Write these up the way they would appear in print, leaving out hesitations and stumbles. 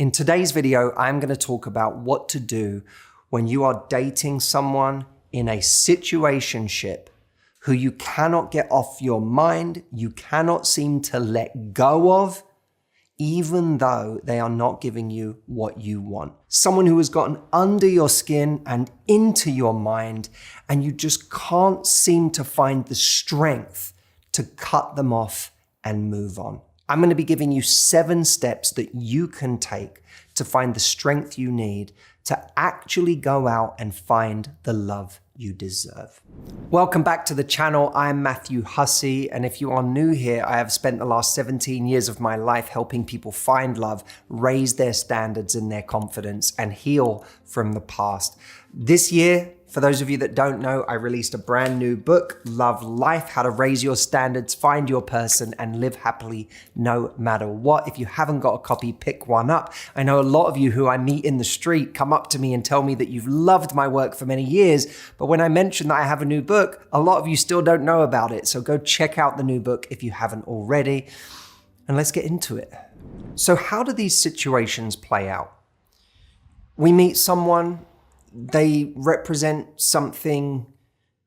In today's video, I'm going to talk about what to do when you are dating someone in a situationship who you cannot get off your mind, you cannot seem to let go of, even though they are not giving you what you want. Someone who has gotten under your skin and into your mind, and you just can't seem to find the strength to cut them off and move on. I'm going to be giving you 7 steps that you can take to find the strength you need to actually go out and find the love you deserve. Welcome back to the channel. I'm Matthew Hussey, and if you are new here, I have spent the last 17 years of my life helping people find love, raise their standards and their confidence, and heal from the past. This year, for those of you that don't know, I released a brand new book, Love Life, How to Raise Your Standards, Find Your Person, and Live Happily No Matter What. If you haven't got a copy, pick one up. I know a lot of you who I meet in the street come up to me and tell me that you've loved my work for many years, but when I mention that I have a new book, a lot of you still don't know about it. So go check out the new book if you haven't already, and let's get into it. So how do these situations play out? We meet someone, they represent something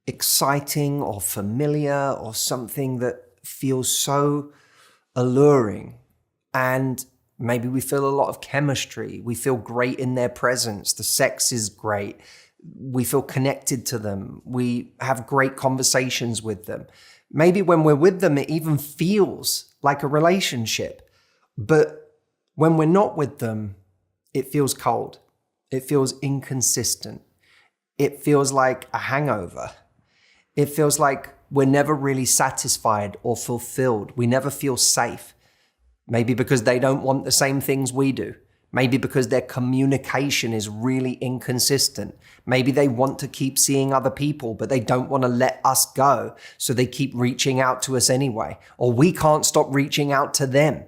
exciting or familiar or something that feels so alluring. And maybe we feel a lot of chemistry. We feel great in their presence. The sex is great. We feel connected to them. We have great conversations with them. Maybe when we're with them, it even feels like a relationship. But when we're not with them, it feels cold. It feels inconsistent. It feels like a hangover. It feels like we're never really satisfied or fulfilled. We never feel safe. Maybe because they don't want the same things we do. Maybe because their communication is really inconsistent. Maybe they want to keep seeing other people, but they don't want to let us go. So they keep reaching out to us anyway. Or we can't stop reaching out to them.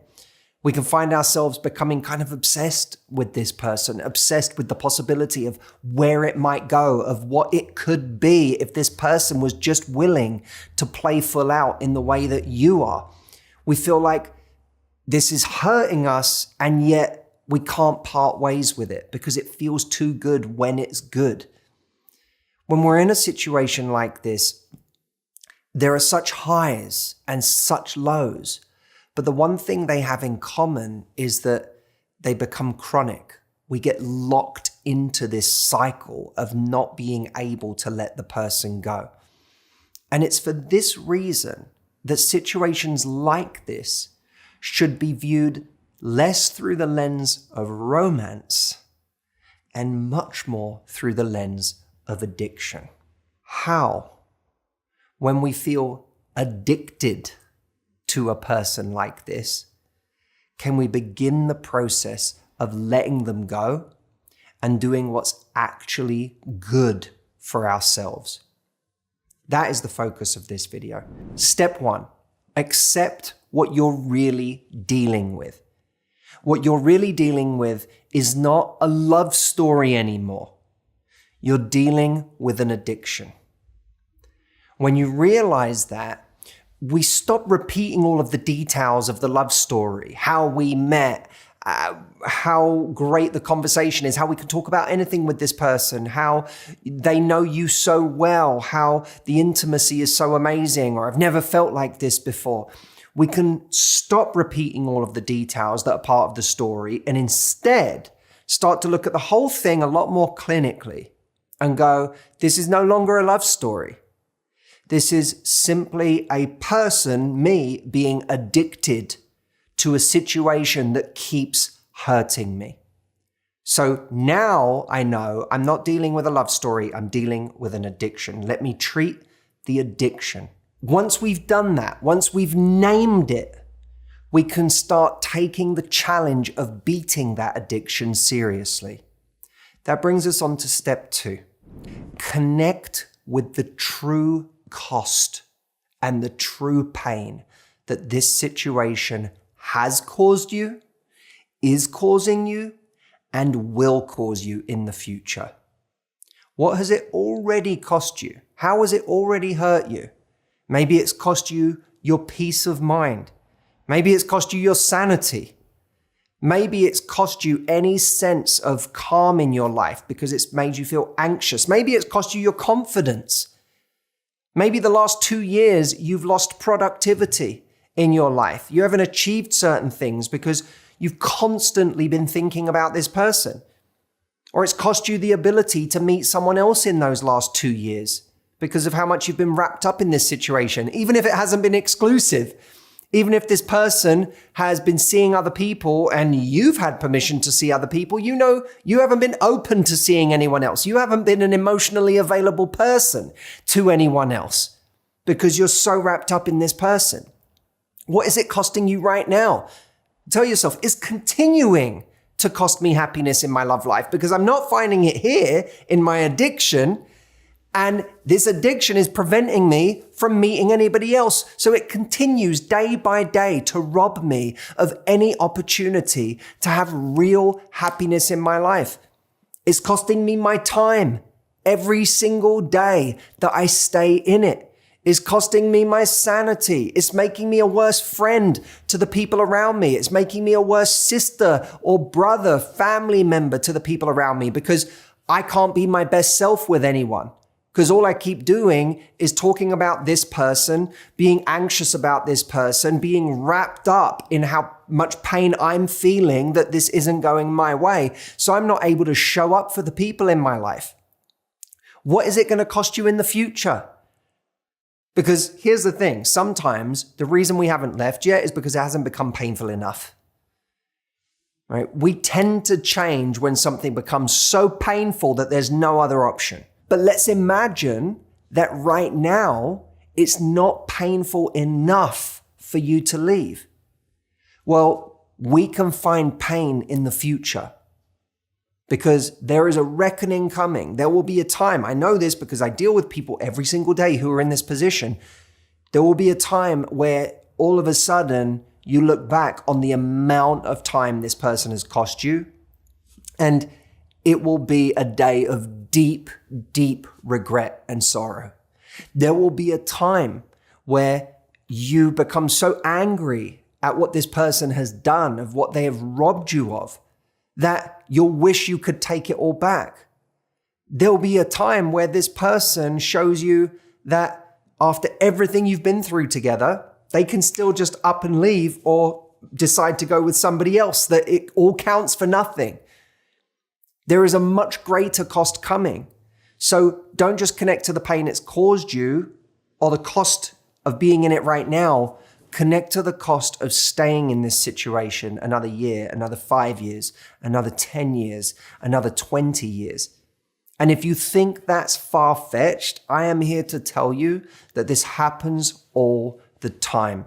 We can find ourselves becoming kind of obsessed with this person, obsessed with the possibility of where it might go, of what it could be if this person was just willing to play full out in the way that you are. We feel like this is hurting us, and yet we can't part ways with it because it feels too good when it's good. When we're in a situation like this, there are such highs and such lows. But the one thing they have in common is that they become chronic. We get locked into this cycle of not being able to let the person go. And it's for this reason that situations like this should be viewed less through the lens of romance and much more through the lens of addiction. How? When we feel addicted to a person like this, can we begin the process of letting them go and doing what's actually good for ourselves? That is the focus of this video. Step 1, accept what you're really dealing with. What you're really dealing with is not a love story anymore. You're dealing with an addiction. When you realize that, we stop repeating all of the details of the love story, how we met, how great the conversation is, how we can talk about anything with this person, how they know you so well, how the intimacy is so amazing, or I've never felt like this before. We can stop repeating all of the details that are part of the story and instead start to look at the whole thing a lot more clinically and go, this is no longer a love story. This is simply a person, me, being addicted to a situation that keeps hurting me. So now I know I'm not dealing with a love story, I'm dealing with an addiction. Let me treat the addiction. Once we've done that, once we've named it, we can start taking the challenge of beating that addiction seriously. That brings us on to step 2. Connect with the true cost and the true pain that this situation has caused you, is causing you, and will cause you in the future. What has it already cost you? How has it already hurt you? Maybe it's cost you your peace of mind. Maybe it's cost you your sanity. Maybe it's cost you any sense of calm in your life because it's made you feel anxious. Maybe it's cost you your confidence. Maybe the last 2 years you've lost productivity in your life. You haven't achieved certain things because you've constantly been thinking about this person. Or it's cost you the ability to meet someone else in those last 2 years because of how much you've been wrapped up in this situation, even if it hasn't been exclusive. Even if this person has been seeing other people and you've had permission to see other people, you know you haven't been open to seeing anyone else. You haven't been an emotionally available person to anyone else because you're so wrapped up in this person. What is it costing you right now? Tell yourself, it's continuing to cost me happiness in my love life because I'm not finding it here in my addiction. And this addiction is preventing me from meeting anybody else. So it continues day by day to rob me of any opportunity to have real happiness in my life. It's costing me my time every single day that I stay in it. It's costing me my sanity. It's making me a worse friend to the people around me. It's making me a worse sister or brother, family member to the people around me because I can't be my best self with anyone. Because all I keep doing is talking about this person, being anxious about this person, being wrapped up in how much pain I'm feeling that this isn't going my way. So I'm not able to show up for the people in my life. What is it going to cost you in the future? Because here's the thing, sometimes the reason we haven't left yet is because it hasn't become painful enough. Right? We tend to change when something becomes so painful that there's no other option. But let's imagine that right now, it's not painful enough for you to leave. Well, we can find pain in the future because there is a reckoning coming. There will be a time, I know this because I deal with people every single day who are in this position. There will be a time where all of a sudden you look back on the amount of time this person has cost you, and it will be a day of deep, deep regret and sorrow. There will be a time where you become so angry at what this person has done, of what they have robbed you of, that you'll wish you could take it all back. There'll be a time where this person shows you that after everything you've been through together, they can still just up and leave or decide to go with somebody else, that it all counts for nothing. There is a much greater cost coming. So don't just connect to the pain it's caused you or the cost of being in it right now. Connect to the cost of staying in this situation another year, another 5 years, another 10 years, another 20 years. And if you think that's far-fetched, I am here to tell you that this happens all the time.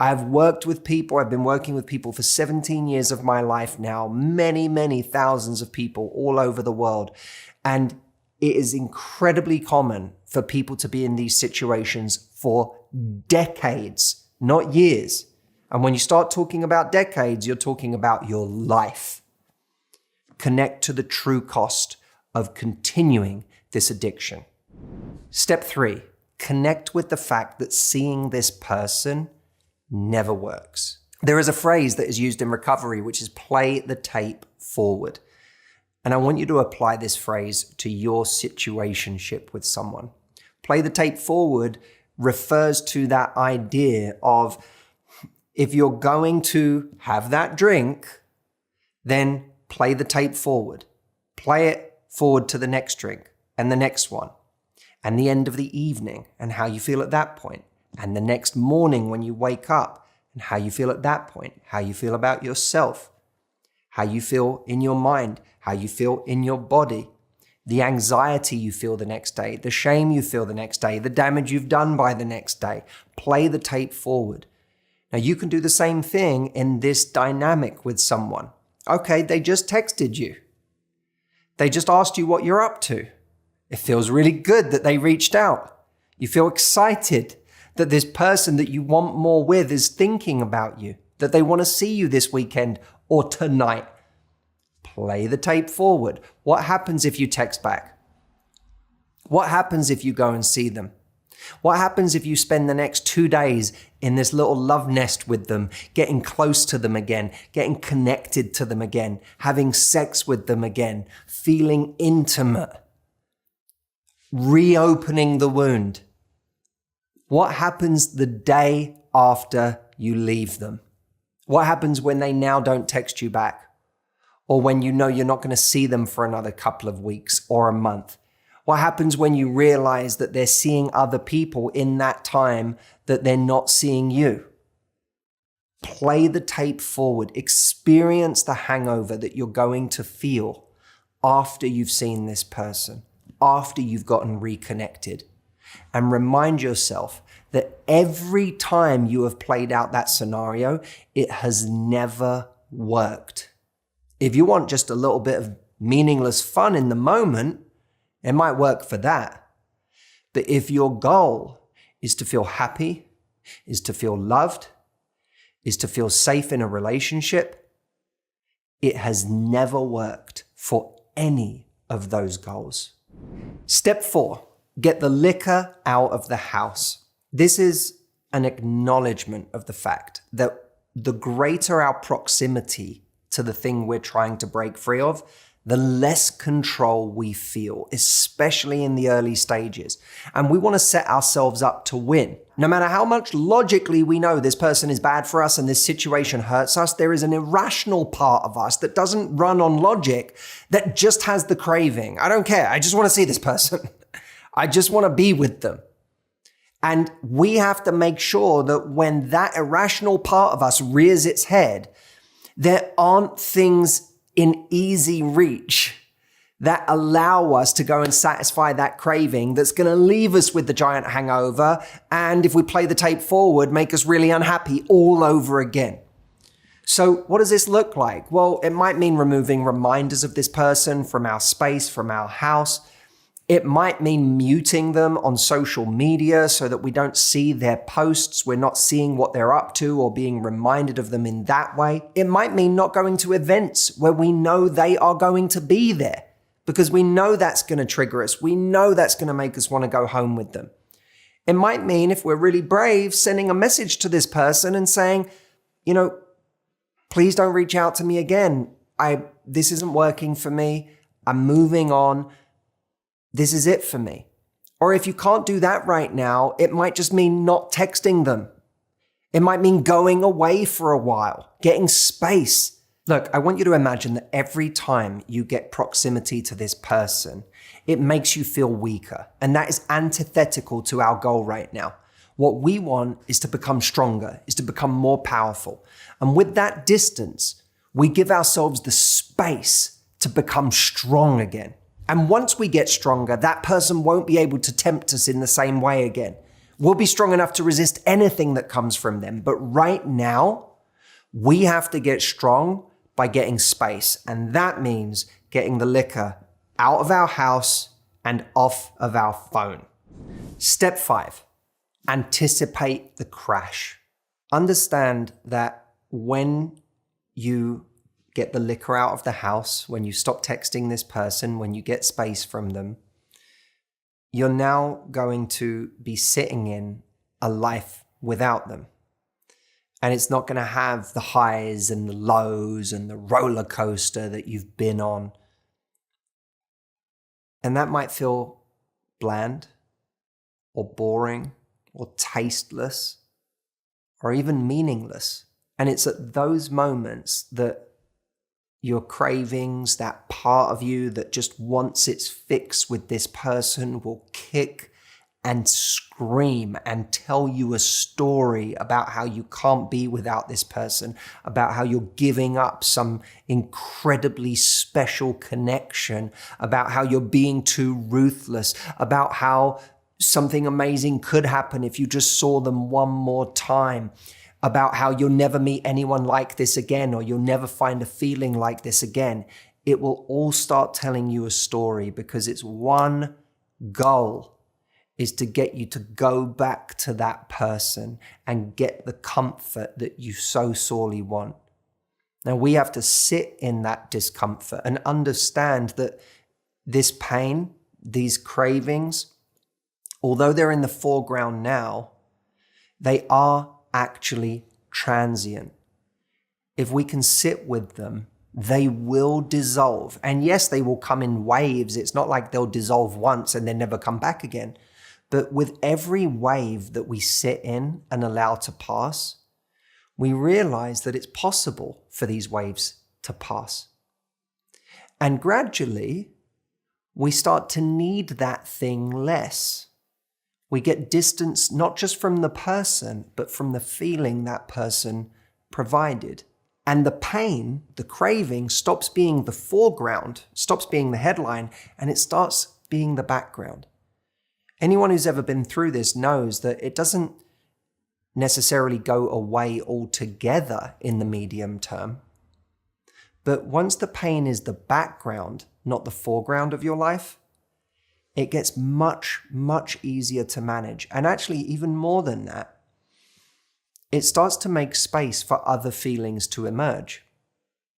I have worked with people. I've been working with people for 17 years of my life now, many, many thousands of people all over the world. And it is incredibly common for people to be in these situations for decades, not years. And when you start talking about decades, you're talking about your life. Connect to the true cost of continuing this addiction. Step 3, connect with the fact that seeing this person never works. There is a phrase that is used in recovery, which is play the tape forward. And I want you to apply this phrase to your situationship with someone. Play the tape forward refers to that idea of if you're going to have that drink, then play the tape forward. Play it forward to the next drink and the next one and the end of the evening and how you feel at that point. And the next morning when you wake up and how you feel at that point, how you feel about yourself, how you feel in your mind, how you feel in your body, the anxiety you feel the next day, the shame you feel the next day, the damage you've done by the next day. Play the tape forward. Now you can do the same thing in this dynamic with someone. Okay, they just texted you. They just asked you what you're up to. It feels really good that they reached out. You feel excited that this person that you want more with is thinking about you, that they want to see you this weekend or tonight. Play the tape forward. What happens if you text back? What happens if you go and see them? What happens if you spend the next 2 days in this little love nest with them, getting close to them again, getting connected to them again, having sex with them again, feeling intimate, reopening the wound? What happens the day after you leave them? What happens when they now don't text you back? Or when you know you're not going to see them for another couple of weeks or a month? What happens when you realize that they're seeing other people in that time that they're not seeing you? Play the tape forward. Experience the hangover that you're going to feel after you've seen this person, after you've gotten reconnected. And remind yourself that every time you have played out that scenario, it has never worked. If you want just a little bit of meaningless fun in the moment, it might work for that. But if your goal is to feel happy, is to feel loved, is to feel safe in a relationship, it has never worked for any of those goals. Step 4, get the liquor out of the house. This is an acknowledgement of the fact that the greater our proximity to the thing we're trying to break free of, the less control we feel, especially in the early stages. And we want to set ourselves up to win. No matter how much logically we know this person is bad for us and this situation hurts us, there is an irrational part of us that doesn't run on logic, that just has the craving. I don't care. I just want to see this person. I just want to be with them. And we have to make sure that when that irrational part of us rears its head, there aren't things in easy reach that allow us to go and satisfy that craving that's going to leave us with the giant hangover, and if we play the tape forward, make us really unhappy all over again. So what does this look like? Well, it might mean removing reminders of this person from our space, from our house. It might mean muting them on social media so that we don't see their posts. We're not seeing what they're up to or being reminded of them in that way. It might mean not going to events where we know they are going to be there, because we know that's going to trigger us. We know that's going to make us want to go home with them. It might mean, if we're really brave, sending a message to this person and saying, please don't reach out to me again. This isn't working for me. I'm moving on. This is it for me. Or if you can't do that right now, it might just mean not texting them. It might mean going away for a while, getting space. Look, I want you to imagine that every time you get proximity to this person, it makes you feel weaker. And that is antithetical to our goal right now. What we want is to become stronger, is to become more powerful. And with that distance, we give ourselves the space to become strong again. And once we get stronger, that person won't be able to tempt us in the same way again. We'll be strong enough to resist anything that comes from them. But right now, we have to get strong by getting space. And that means getting the liquor out of our house and off of our phone. Step 5, anticipate the crash. Understand that when you get the liquor out of the house, when you stop texting this person, when you get space from them, you're now going to be sitting in a life without them. And it's not going to have the highs and the lows and the roller coaster that you've been on. And that might feel bland or boring or tasteless or even meaningless. And it's at those moments that your cravings, that part of you that just wants its fix with this person, will kick and scream and tell you a story about how you can't be without this person, about how you're giving up some incredibly special connection, about how you're being too ruthless, about how something amazing could happen if you just saw them one more time, about how you'll never meet anyone like this again, or you'll never find a feeling like this again. It will all start telling you a story, because its one goal is to get you to go back to that person and get the comfort that you so sorely want. Now, we have to sit in that discomfort and understand that this pain, these cravings, although they're in the foreground now, they are actually transient. If we can sit with them, they will dissolve. And yes, they will come in waves. It's not like they'll dissolve once and then never come back again. But with every wave that we sit in and allow to pass, we realize that it's possible for these waves to pass. And gradually, we start to need that thing less. We get distance not just from the person, but from the feeling that person provided. And the pain, the craving, stops being the foreground, stops being the headline, and it starts being the background. Anyone who's ever been through this knows that it doesn't necessarily go away altogether in the medium term. But once the pain is the background, not the foreground of your life, it gets much, much easier to manage. And actually, even more than that, it starts to make space for other feelings to emerge.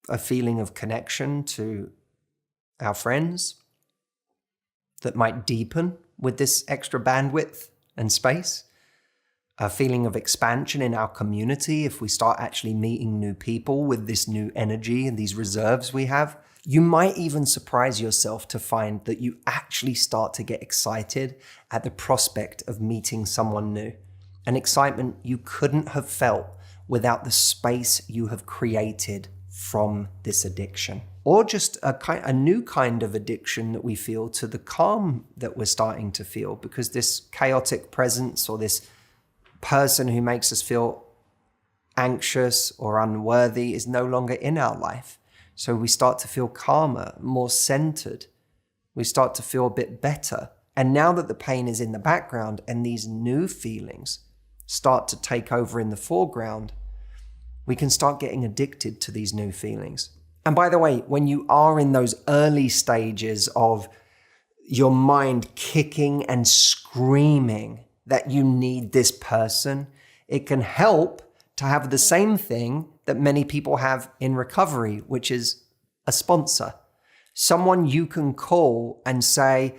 A feeling of connection to our friends that might deepen with this extra bandwidth and space. A feeling of expansion in our community if we start actually meeting new people with this new energy and these reserves we have. You might even surprise yourself to find that you actually start to get excited at the prospect of meeting someone new. An excitement you couldn't have felt without the space you have created from this addiction. Or just a new kind of addiction that we feel to the calm that we're starting to feel, because this chaotic presence or this person who makes us feel anxious or unworthy is no longer in our life. So we start to feel calmer, more centered. We start to feel a bit better. And now that the pain is in the background and these new feelings start to take over in the foreground, we can start getting addicted to these new feelings. And by the way, when you are in those early stages of your mind kicking and screaming that you need this person, it can help to have the same thing that many people have in recovery, which is a sponsor. Someone you can call and say,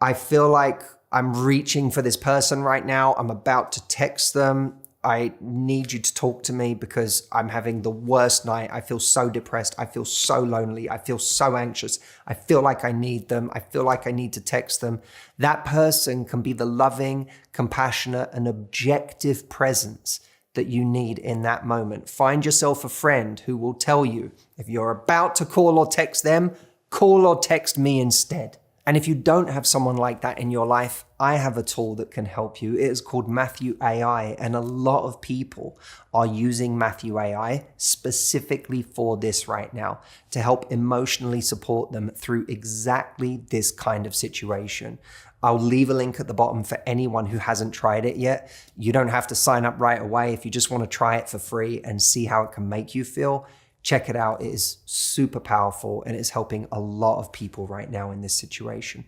I feel like I'm reaching for this person right now. I'm about to text them. I need you to talk to me because I'm having the worst night. I feel so depressed. I feel so lonely. I feel so anxious. I feel like I need them. I feel like I need to text them. That person can be the loving, compassionate, and objective presence that you need in that moment. Find yourself a friend who will tell you if you're about to call or text them, call or text me instead. And if you don't have someone like that in your life, I have a tool that can help you. It is called MATHEW AI, and a lot of people are using MATHEW AI specifically for this right now to help emotionally support them through exactly this kind of situation. I'll leave a link at the bottom for anyone who hasn't tried it yet. You don't have to sign up right away. If you just want to try it for free and see how it can make you feel, check it out. It is super powerful and it's helping a lot of people right now in this situation.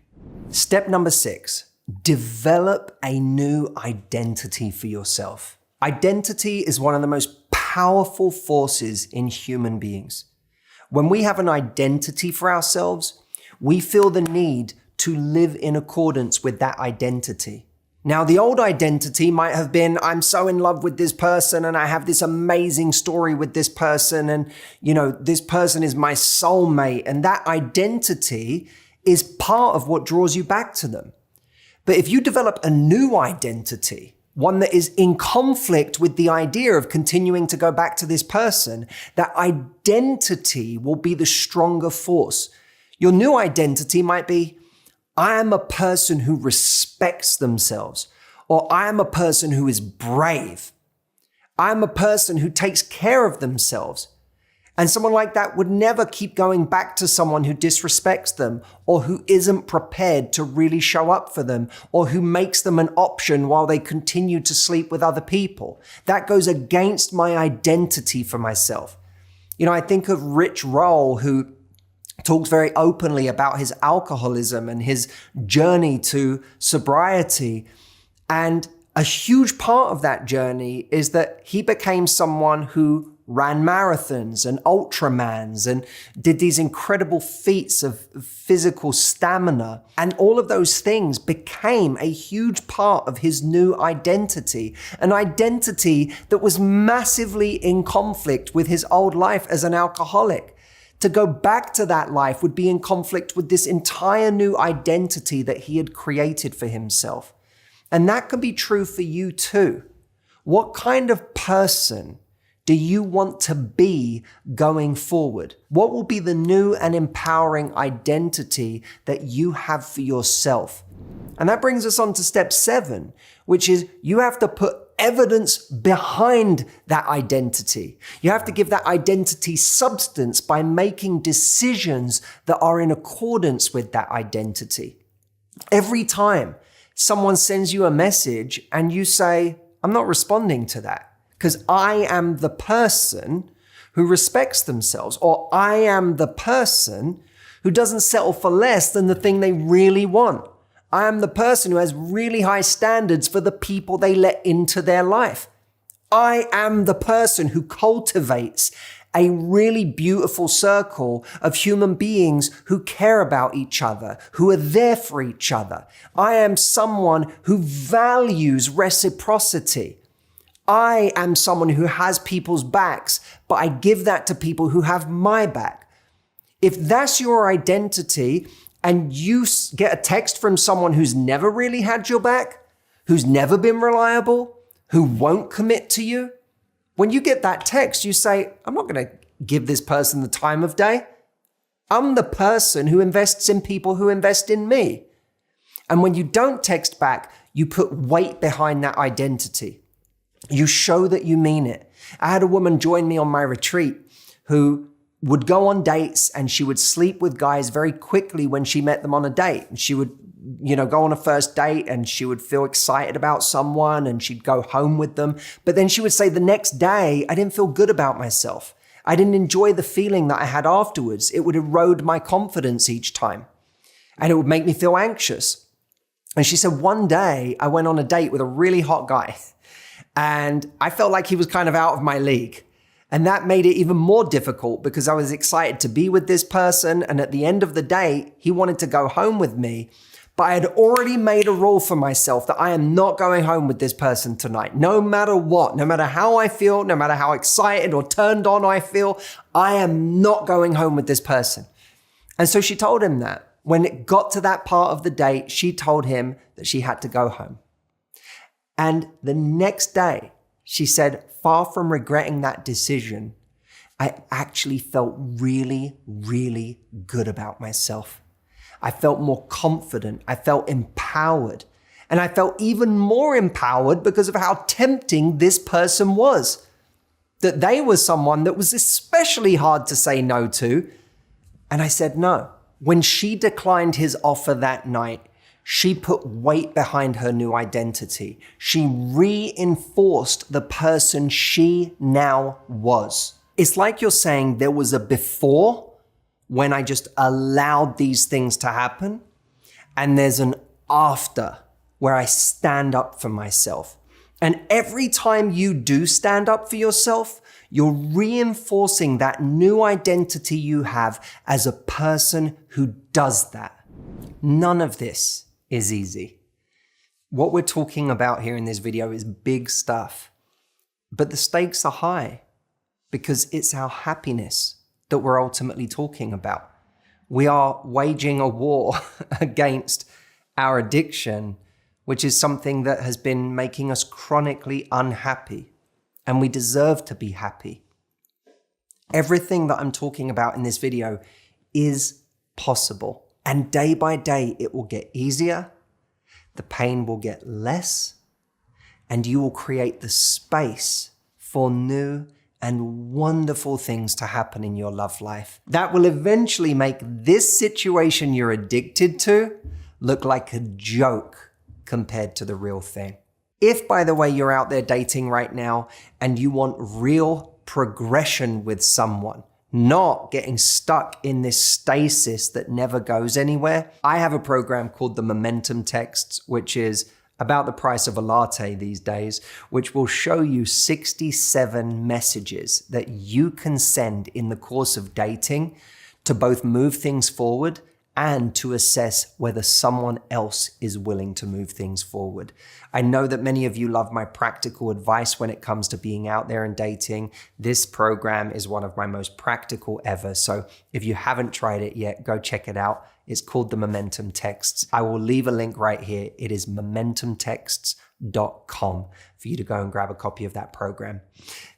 Step number 6, develop a new identity for yourself. Identity is one of the most powerful forces in human beings. When we have an identity for ourselves, we feel the need to live in accordance with that identity. Now, the old identity might have been, I'm so in love with this person and I have this amazing story with this person and, this person is my soulmate. And that identity is part of what draws you back to them. But if you develop a new identity, one that is in conflict with the idea of continuing to go back to this person, that identity will be the stronger force. Your new identity might be, I am a person who respects themselves, or I am a person who is brave. I am a person who takes care of themselves. And someone like that would never keep going back to someone who disrespects them, or who isn't prepared to really show up for them, or who makes them an option while they continue to sleep with other people. That goes against my identity for myself. I think of Rich Roll, who talks very openly about his alcoholism and his journey to sobriety. And a huge part of that journey is that he became someone who ran marathons and ultramans and did these incredible feats of physical stamina. And all of those things became a huge part of his new identity, an identity that was massively in conflict with his old life as an alcoholic. To go back to that life would be in conflict with this entire new identity that he had created for himself. And that can be true for you too. What kind of person do you want to be going forward? What will be the new and empowering identity that you have for yourself? And that brings us on to step 7, which is you have to put evidence behind that identity. You have to give that identity substance by making decisions that are in accordance with that identity. Every time someone sends you a message and you say, I'm not responding to that because I am the person who respects themselves, or I am the person who doesn't settle for less than the thing they really want. I am the person who has really high standards for the people they let into their life. I am the person who cultivates a really beautiful circle of human beings who care about each other, who are there for each other. I am someone who values reciprocity. I am someone who has people's backs, but I give that to people who have my back. If that's your identity, and you get a text from someone who's never really had your back, who's never been reliable, who won't commit to you, when you get that text, you say, I'm not going to give this person the time of day. I'm the person who invests in people who invest in me. And when you don't text back, you put weight behind that identity. You show that you mean it. I had a woman join me on my retreat who would go on dates and she would sleep with guys very quickly when she met them on a date. And she would, go on a first date and she would feel excited about someone and she'd go home with them. But then she would say the next day, I didn't feel good about myself. I didn't enjoy the feeling that I had afterwards. It would erode my confidence each time and it would make me feel anxious. And she said, one day I went on a date with a really hot guy and I felt like he was kind of out of my league. And that made it even more difficult because I was excited to be with this person. And at the end of the day, he wanted to go home with me. But I had already made a rule for myself that I am not going home with this person tonight. No matter what, no matter how I feel, no matter how excited or turned on I feel, I am not going home with this person. And so she told him that. When it got to that part of the date, she told him that she had to go home. And the next day, she said, far from regretting that decision, I actually felt really, really good about myself. I felt more confident. I felt empowered. And I felt even more empowered because of how tempting this person was. That they were someone that was especially hard to say no to. And I said no. When she declined his offer that night, she put weight behind her new identity. She reinforced the person she now was. It's like you're saying there was a before when I just allowed these things to happen, and there's an after where I stand up for myself. And every time you do stand up for yourself, you're reinforcing that new identity you have as a person who does that. None of this is easy. What we're talking about here in this video is big stuff, but the stakes are high because it's our happiness that we're ultimately talking about. We are waging a war against our addiction, which is something that has been making us chronically unhappy, and we deserve to be happy. Everything that I'm talking about in this video is possible. And day by day, it will get easier, the pain will get less, and you will create the space for new and wonderful things to happen in your love life. That will eventually make this situation you're addicted to look like a joke compared to the real thing. If, by the way, you're out there dating right now and you want real progression with someone, not getting stuck in this stasis that never goes anywhere, I have a program called the Momentum Texts, which is about the price of a latte these days, which will show you 67 messages that you can send in the course of dating to both move things forward and to assess whether someone else is willing to move things forward. I know that many of you love my practical advice when it comes to being out there and dating. This program is one of my most practical ever. So if you haven't tried it yet, go check it out. It's called the Momentum Texts. I will leave a link right here. It is momentumtexts.com for you to go and grab a copy of that program.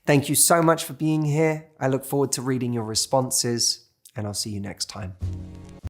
Thank you so much for being here. I look forward to reading your responses, and I'll see you next time.